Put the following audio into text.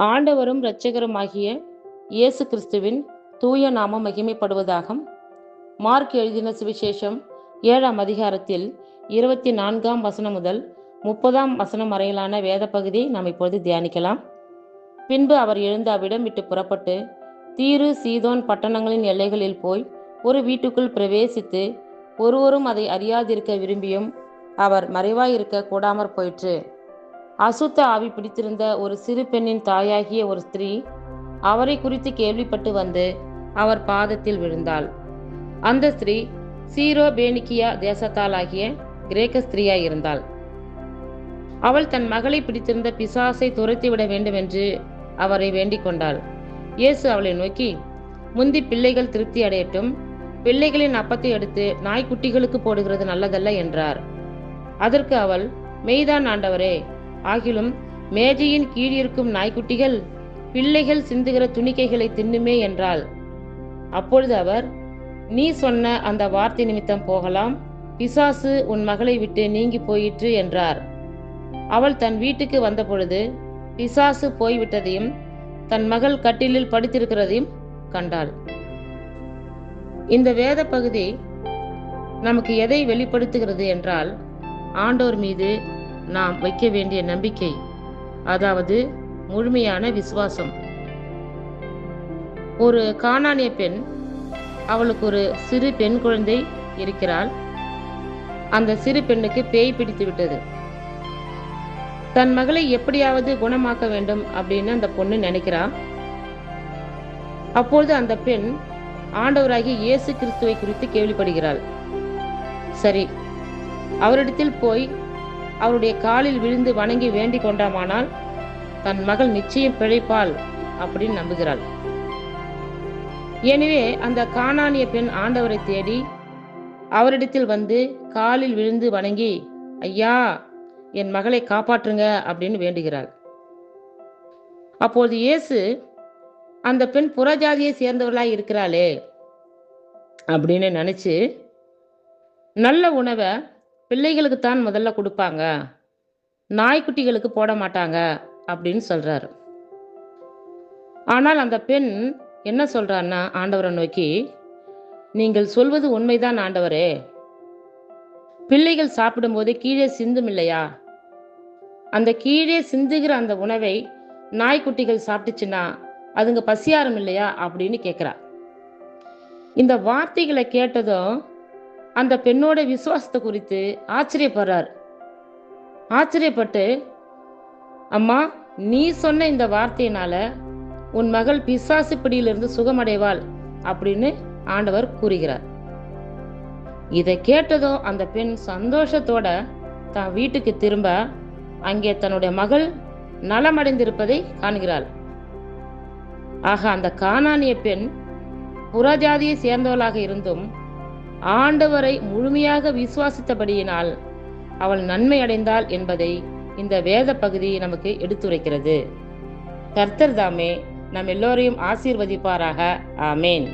ஆண்டவரும் இரட்சகருமாகிய இயேசு கிறிஸ்துவின் தூய நாமம் மகிமைப்படுவதாக. மார்க் எழுதின சுவிசேஷம் 7ஆம் அதிகாரத்தில் 24ஆம் வசனம் முதல் 30ஆம் வசனம் வரையிலான வேத பகுதியை நாம் இப்பொழுது தியானிக்கலாம். பின்பு அவர் எழுந்து அவ்விடம் விட்டு புறப்பட்டு தீரு சீதோன் பட்டணங்களின் எல்லைகளில் போய் ஒரு வீட்டுக்குள் பிரவேசித்து ஒருவரும் அதை அறியாதிருக்க விரும்பியும் அவர் மறைவாயிருக்க கூடாமற் போயிற்று. அசுத்த ஆவி பிடித்திருந்த ஒரு சிறு பெண்ணின் தாயாகிய ஒரு ஸ்திரீ அவரை குறித்து கேள்விப்பட்டு வந்து அவர் பாதத்தில் விழுந்தாள். அந்த ஸ்திரீ சீரோபேனிக்கியா தேசத்தாலாகிய கிரேக்க ஸ்திரீயாயிருந்தாள். அவள் தன் மகளை பிடித்திருந்த பிசாசை துரத்திவிட வேண்டும் என்று அவரை வேண்டிக் கொண்டாள். இயேசு அவளை நோக்கி, முந்தி பிள்ளைகள் திருப்தி அடையட்டும், பிள்ளைகளின் அப்பத்தை எடுத்து நாய்க்குட்டிகளுக்கு போடுகிறது நல்லதல்ல என்றார். அதற்கு அவள், மெய்தான் ஆண்டவரே, ஆகிலும் மேஜையின் கீழிருக்கும் நாய்க்குட்டிகள் பிள்ளைகள் சிந்துகிற துணிக்கைகளை தின்னுமே என்றாள். அப்பொழுது அவர், நீ சொன்ன அந்த வார்த்தை நிமித்தம் போகலாம், பிசாசு உன் மகளை விட்டு நீங்கி போயிற்று என்றார். அவள் தன் வீட்டுக்கு வந்தபொழுது பிசாசு போய்விட்டதையும் தன் மகள் கட்டிலில் படுத்திருக்கிறதையும் கண்டாள். இந்த வேத பகுதி நமக்கு எதை வெளிப்படுத்துகிறது என்றால், ஆண்டவர் மீது நாம் வைக்க வேண்டிய நம்பிக்கை, அதாவது முழுமையான விசுவாசம். ஒரு கானானிய பெண், அவளுக்கு ஒரு சிறு பெண் குழந்தை இருக்கிறாள். அந்த சிறு பெண்ணுக்கு பேய் பிடித்து விட்டது. தன் மகளை எப்படியாவது குணமாக்க வேண்டும் அப்படின்னு அந்த பொண்ணு நினைக்கிறா. அப்பொழுது அந்த பெண் ஆண்டவராகிய இயேசு கிறிஸ்துவை குறித்து கேள்விப்படுகிறாள். சரி, அவரிடத்தில் போய் அவருடைய காலில் விழுந்து வணங்கி வேண்டிக் கொண்டாமானால் தன் மகள் நிச்சயம் பிழைப்பாள் அப்படின்னு நம்புகிறாள். எனவே அந்த கானானிய பெண் ஆண்டவரை தேடி அவரிடத்தில் வந்து காலில் விழுந்து வணங்கி, ஐயா, என் மகளை காப்பாற்றுங்க அப்படின்னு வேண்டுகிறாள். அப்போது இயேசு, அந்த பெண் புறஜாதியை சேர்ந்தவர்களாய் இருக்கிறாளே அப்படின்னு நினைச்சு, நல்ல உணவை பிள்ளைகளுக்குத்தான் முதல்ல கொடுப்பாங்க, நாய்க்குட்டிகளுக்கு போட மாட்டாங்க அப்படின்னு சொல்றாரு. ஆனால் அந்த பெண் என்ன சொல்றான்னா, ஆண்டவரை நோக்கி, நீங்கள் சொல்வது உண்மைதான் ஆண்டவரே, பிள்ளைகள் சாப்பிடும் போது கீழே சிந்தும் இல்லையா, அந்த கீழே சிந்துகிற அந்த உணவை நாய்க்குட்டிகள் சாப்பிட்டுச்சுன்னா அதுங்க பசியாரம் இல்லையா அப்படின்னு கேட்கிறா. இந்த வார்த்தைகளை கேட்டதும் அந்த பெண்ணோட விசுவாசத்தை குறித்து ஆச்சரியப்படுறார். ஆச்சரியப்பட்டு, அம்மா, நீ சொன்ன இந்த வார்த்தையினால உன் மகள் பிசாசு பிடியிலிருந்து சுகமடைவாள் அப்படின்னு ஆண்டவர் கூறுகிறார். இதை கேட்டதும் அந்த பெண் சந்தோஷத்தோட தன் வீட்டுக்கு திரும்ப அங்கே தன்னுடைய மகள் நலமடைந்திருப்பதை காண்கிறாள். ஆக அந்த கானானிய பெண் புறஜாதியை சேர்ந்தவளாக இருந்தும் ஆண்டவரை முழுமையாக விசுவாசித்தபடியினால் அவள் நன்மை அடைந்தாள் என்பதை இந்த வேத பகுதி நமக்கு எடுத்துரைக்கிறது. கர்த்தர் தாமே நம் எல்லோரையும் ஆசீர்வதிப்பாராக. ஆமேன்.